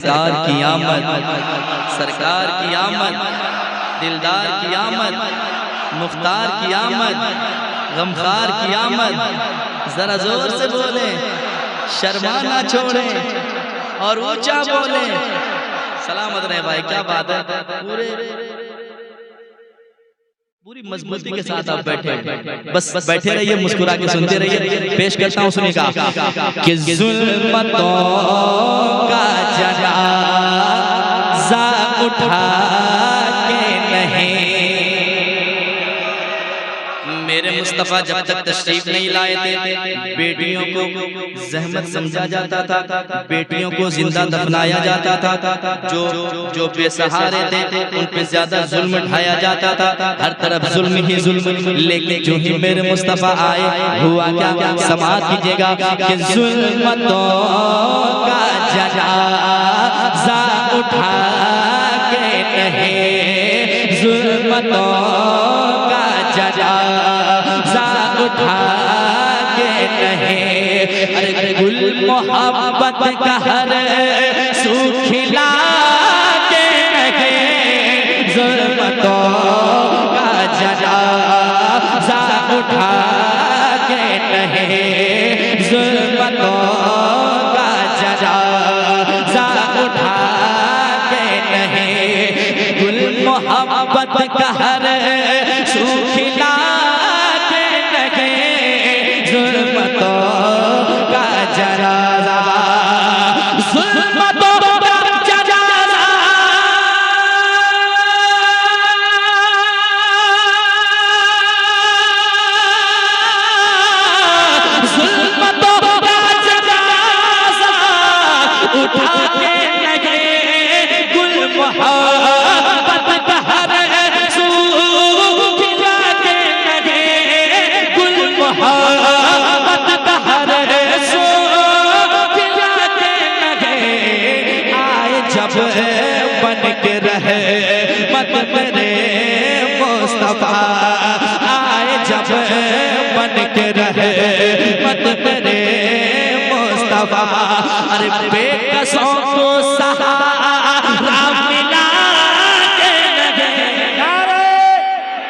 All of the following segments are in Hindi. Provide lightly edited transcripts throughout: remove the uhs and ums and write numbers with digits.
सरकार की आमद, सरकार की आमद, दिलदार की आमद, मुख्तार की आमद, गमखार की आमद। जरा जोर से बोले, शर्मा ना छोड़े और ऊंचा बोले। सलामत रहे भाई, क्या बात है। पूरी मजबूती के साथ आप बैठे, बस बैठे रहिए, मुस्कुरा के सुनते रहिए। पेश करता हूँ, सुनिएगा कि जुल्मतों का जनाज़ा उठा के नहीं, मेरे मुस्तफ़ा जब तक तशरीफ नहीं लाए थे, बेटियों को जहमत समझा जाता था, बेटियों को जिंदा दफनाया जाता था। जो बेसहारे थे उन पे ज्यादा जुल्म ढाया जाता था, हर तरफ जुल्म ही जुल्म। लेकिन जो ही मेरे मुस्तफ़ा आए, हुआ क्या, समाअत कीजिएगा कि जुल्मतों का जनाज़ा उठा के नहीं, जुल्मतों का जनाज़ा उठा के नहीं। अरे गुल मोहब्बत का हर सूखिला के नहीं, जुल्मतों का जनाज़ा उठा के नहीं, जुल्मतों का जनाज़ा उठा के नहीं। गुल मोहब्बत का हर सूखिला के नहीं, जुल्मतों का जनाज़ा, जुल्मतों का जनाज़ा, जुल्मतों का जनाज़ा उठा के नहीं, गुल मोहब्बत का हर सूखिला के नहीं, गुल मोहब्बत का हर सूखिला के नहीं। आए जब बन के रहे मत मेरे मुस्तफ़ा, आए जब बन के रहे मत मेरे मुस्तफ़ा। अरे बेकसों को सहारा मिला के नहीं।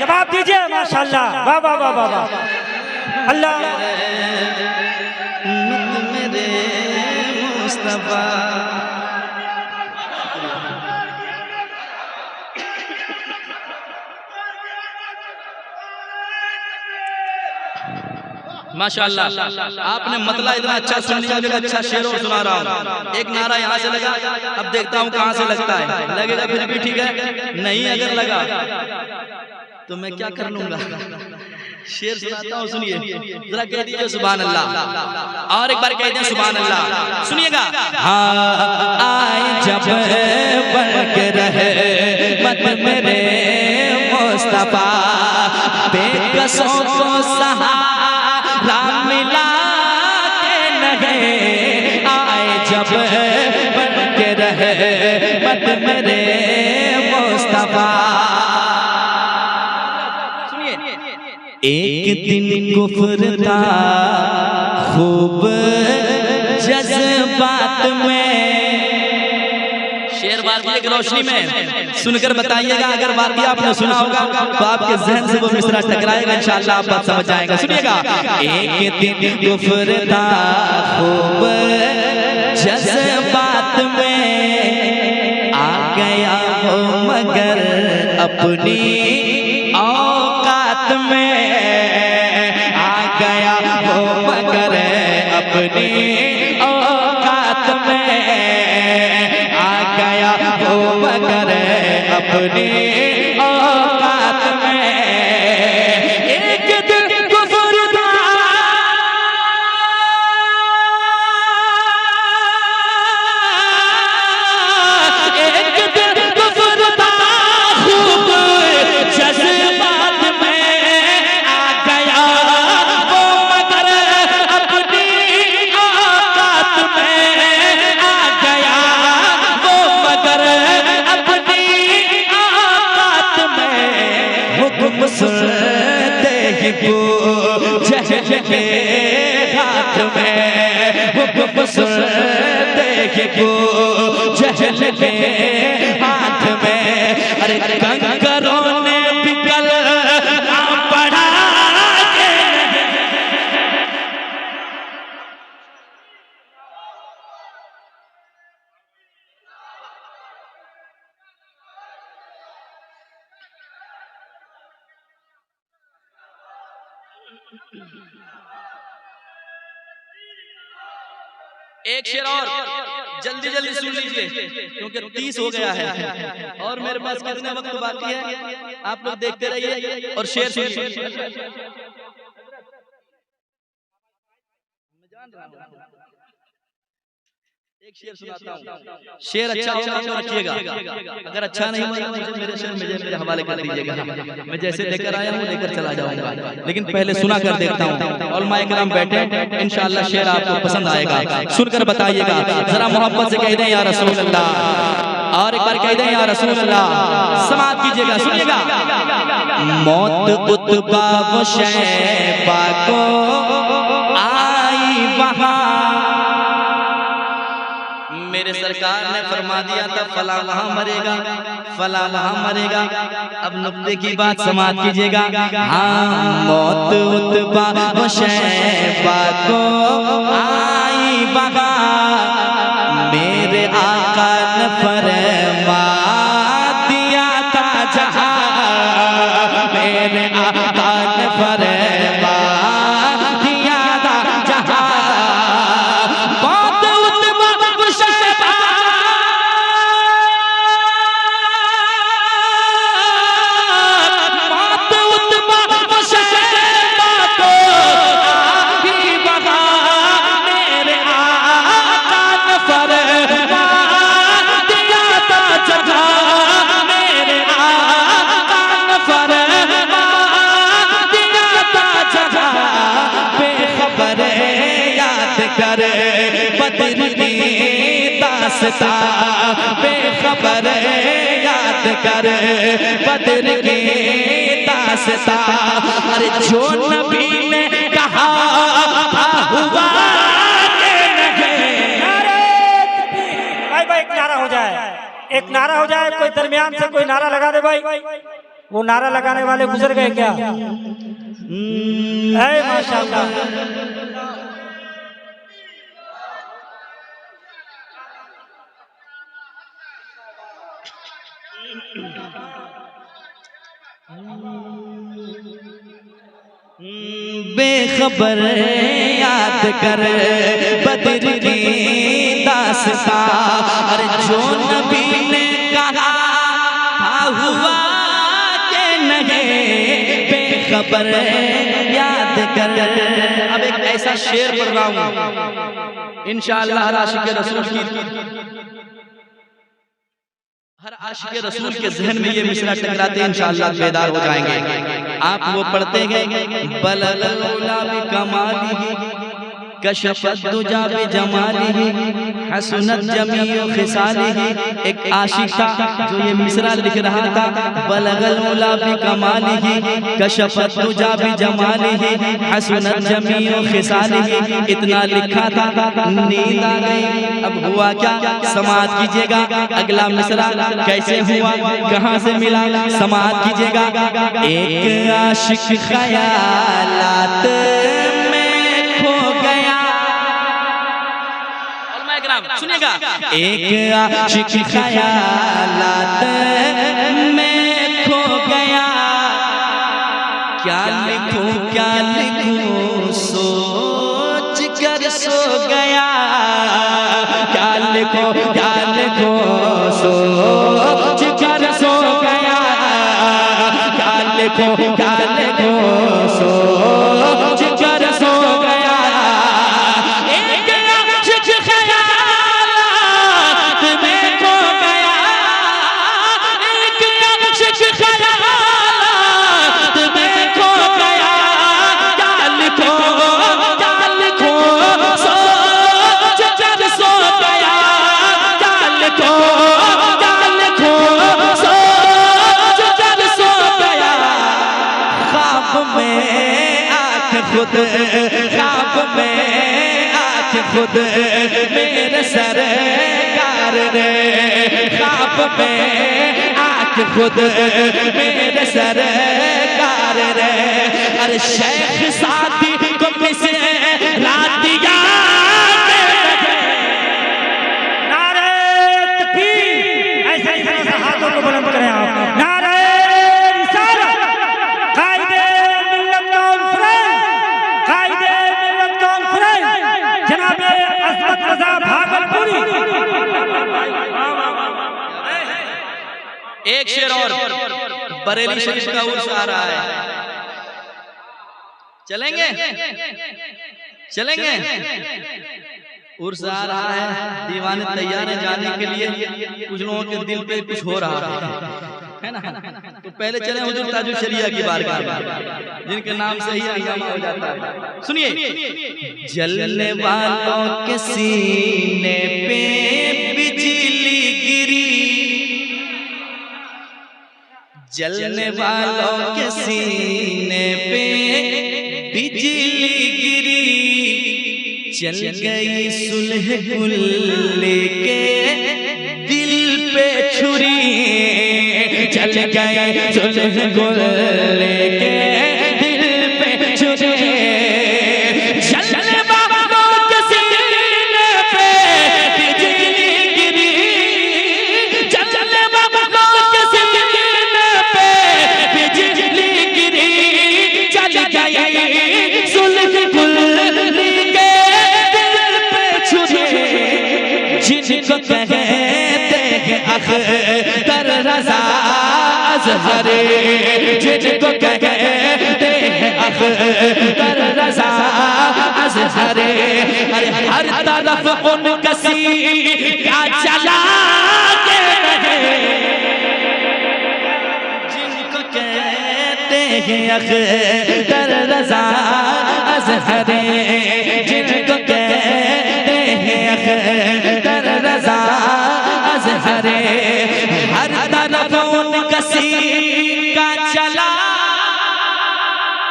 जवाब दीजिए माशाअल्लाह, वाह वाह वाह वाह वाह, अल्लाह। मत मेरे मुस्तफ़ा। माशाअल्लाह, आपने मतला इतना अच्छा सुन लिया, मुझे अच्छा शेर सुना रहा हूँ। एक नारा यहाँ से लगा, अब देखता हूँ कहाँ से लगता है। लगेगा फिर भी ठीक है, नहीं अगर लगा तो मैं क्या कर लूंगा। शेर सुनाता हूँ, सुनिए जरा, कह दीजिए सुभान अल्लाह, और एक बार कह दीजिए सुभान अल्लाह। सुनिएगा, हाँ आए जब बन के रहे मत मेरे मुस्तफ़ा, बेकसों को सहारा मिला के नहीं। आए जब बन के रहे मत मेरे मुस्तफ़ा। एक दिन कुफ्र था खूब जज्बात में, शेर वाक़िए की रोशनी में सुनकर बताइएगा। अगर वाक़िया आपने सुना होगा तो आपके ज़हन से वो मिसरा टकराएगा, इंशाअल्लाह आप बात समझ जाएंगे। सुनिएगा, एक दिन कुफ्र था खूब जज्बात में, आ गया वो मगर अपनी औकात में, आ गया वो मगर अपनी औकात में, आ गया वो मगर अपनी औकात में। एक दिन कुफ्र था, एक दिन कुफ्र था खूब जज्बात में, आ गया वो मगर अपनी औकात में, आ गया वो मगर अपनी औकात में। हुक्म सुनते ही पूछे के हाथ में, हुक्म सुनते ही पूछे चल गए हाथ में। अरे कंकरों ने पिघल पड़ा के एक शेर और जल्दी जल्दी सुन लीजिए क्योंकि 30 हो गया है और मेरे पास कितने वक्त बाकी है, आप लोग देखते रहिए और शेर सुनिए। एक शेर सुनाता हूँ, शेर अच्छा होगा तो रखिएगा, अगर अच्छा नहीं होगा मुझे मेरे शेर मेरे हवाले कर दीजिएगा, मैं जैसे लेकर आया हूँ लेकर चला जाऊंगा, लेकिन पहले सुना कर देखता हूँ। उलमाए किराम बैठे, इंशाअल्लाह शेर आपको पसंद आएगा, सुनकर बताइएगा। जरा मोहब्बत से कह दें या रसूल अल्लाह, और एक बार कह दें या रसूल अल्लाह, समाअत कीजिएगा, सुनिएगा। मौत उतबा व शैबा को आई वहां, मेरे सरकार ने फरमा दिया था फला वहां मरेगा, फला वहां मरेगा। अब नुक्ते की बात समाअत कीजिएगा। हाँ, मौत उतबा व शैबा को आई वहां, मेरे आका ने फरमा दिया था जहां, मेरे आका ने फरमा दिया था जहां। बदर की दास्तां बेखबर याद कर, बदर की दास्तां। अरे जो नबी ने कहा हुआ भाई एक नारा हो जाए, एक नारा हो जाए, कोई दरमियान से कोई नारा लगा दे भाई। वो नारा लगाने वाले गुजर गए क्या? माशाअल्लाह। बेखबर याद कर बदर की दास्तां। अरे जो नबी ने कहा था हुआ के नहीं, बेखबर याद कर। अब एक ऐसा शेर पढ़ रहा हूँ इंशाअल्लाह, हर आशिक रसूल की, हर आशिक रसूल के जहन में ये मिसरा टकराते हैं, इंशाअल्लाह बेदार हो जाएंगे। आप वो पढ़ते हैं, बलगल उला बि कमालिही कशफत दुजा बि जमालिही हसनत जमीउ खिसालिही। एक आशिक था जो ये मिसरा लिख रहा था, बलगल उला बि कमालिही कशफत दुजा बि जमालिही हसनत जमीउ खिसालिही। इतना लिखा था, नींद आ गई। अब हुआ क्या, समाअत कीजिएगा। अगला मिसरा कैसे हुआ, कहां से मिला, समाअत कीजिएगा। एक आशिक ख्यालात में खो गया, सुनिएगा। एक आशिक ख्यालात में खो गया, क्या लिखूं सोच कर सो गया, क्या लिखूं सोच कर सो गया, क्या लिखूं सोच कर सो गया। एक आशिक ख्यालात में खो गया, एक आशिक ख्यालात में खो गया, क्या लिखूं सोच कर सो गया, क्या लिखूं सोच कर सो गया। ख्वाब में आके खुद, ख्वाब में आके खुद मेरे सरकार रे, ख्वाब में आके खुद मेरे सरकार रे। अरे शेख सादी को किसे रात दिया, नारे तकबीर, ऐसे ऐसे हाथों को बुलंद करें आप। नारे रिसालत, कायदे मिल्लत कॉन्फ्रेंस, कायदे मिल्लत कॉन्फ्रेंस, जनाबे अस्मत रजा भागलपुरी। एक शेर और, बरेली शरीफ का उर्स आ रहा है, चलेंगे चलेंगे? उर्स आ रहा है, दीवाने तैयार है जाने के लिए। कुछ लोगों के दिल पे कुछ हो रहा है ना, तो पहले चले हुजूर ताजुल शरिया की बारगाह में, जिनके नाम से ही हंगामा हो जाता है। सुनिए, जलने वालों के सीने पे बिजली गिरी, जलने वालों के सीने पे बिजली गिरी, चल गई सुलह कुल लेके दिल पे छुरी, चल गई सुलह कुल लेके दिल पे छुरी, जलने वालों के सीने पे बिजली गिरी, जलने वालों के सीने पे बिजली गिरी, चल गई सुलह कुल लेके दिल पे छुरी, जिनको कहते हैं अख्तर रज़ा अज़हरी, जिनको कहते हैं अख्तर रज़ा अज़हरी। अरे हर तरफ उनका सीना चला के रहे, जिनको कहते हैं अख्तर रज़ा अज़हरी, जिनको कहते हैं अख्तर रज़ा अज़हरी। हर तरफ उनका सीना चला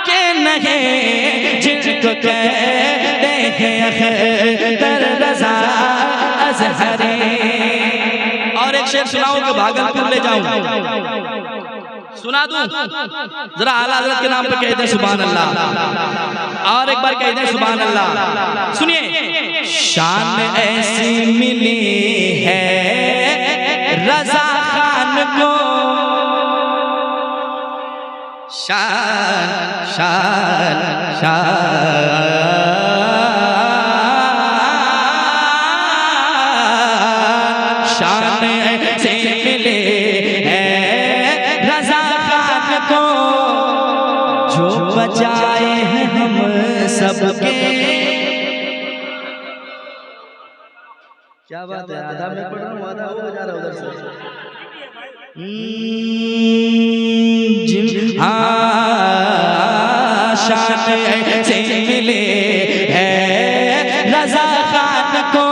के नहीं, जिनको कहते हैं अख्तर रज़ा अज़हरी। और एक शेर सुनाऊं कि भागलपुर ले जाऊं? सुना दूं? जरा आला हज़रत के नाम पे कह दे सुभान अल्लाह, और एक बार कह दे सुभान अल्लाह। सुनिए, शान ऐसी मिली है रज़ा खान को, शान शान शान, शान ऐसी मिली जो बचाए हैं हम सबके। क्या बात है, आधा मैं पढ़ रहा हूँ, आधा वो बजा रहा उधर से। शान से मिले है रज़ा खान को,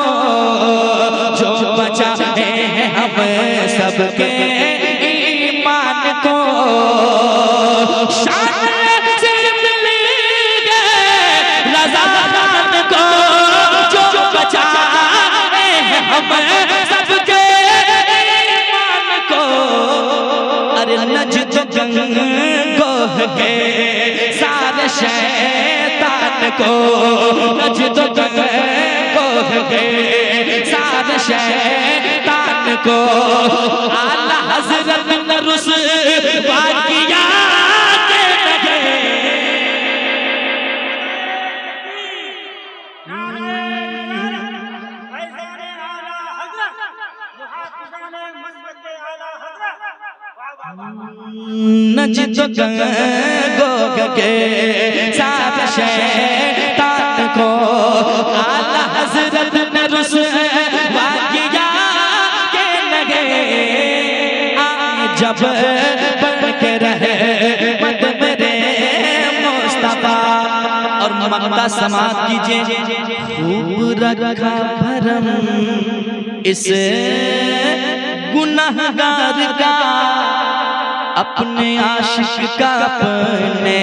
जो बचाए हैं हम सबके ईमान को। शान से मिले रज़ा खान को, जो बचाए हैं हम सबके ईमान को। अरे नजद गंगोह के सारे शैतान को, नजद गंगोह के सारे शैतान को, आला हज़रत ने रुसवा किया के लगे। नजद गंगोह के सारे शैतान को, आला हज़रत ने रुसवा किया के लगे। जब बढ़ के रहे मत मेरे मुस्तफा, और मक्ता समात कीजिए। खूब रखा भरम इस गुनहगार का, अपने आशिक का, अपने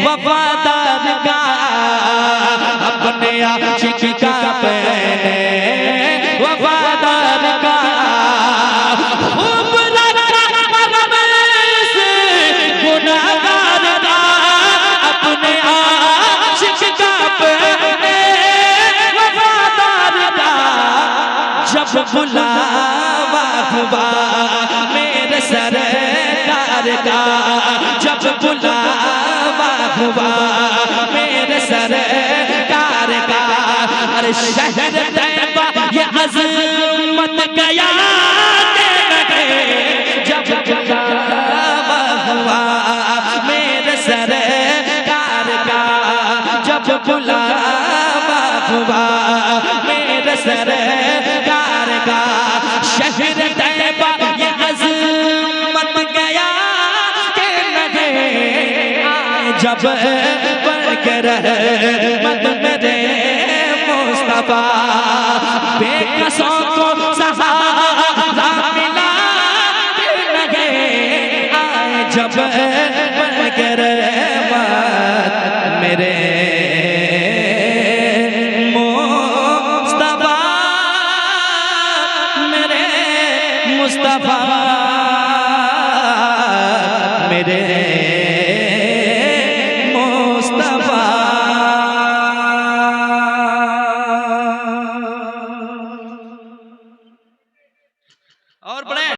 वफादार का, अपने आशिक का, अपने वफादार जब बुलावा हुआ मेरे सरकार का, जब बुलावा हुआ मेरे सरकार का। अरे शहर तैयबा ये अज़मत गया के लगे, जब बुलावा हुआ मेरे सरकार का, जब बुलावा हुआ मेरे सरकार का। शहर तैयबा ये अज़मत गया के लगे, जब बढ़कर रहमत मेरे मुस्तफा, बेकसों को सहारा मिला के लगे, आए जब बढ़कर रहमत मेरे मुस्तफा, मेरे मुस्तफा।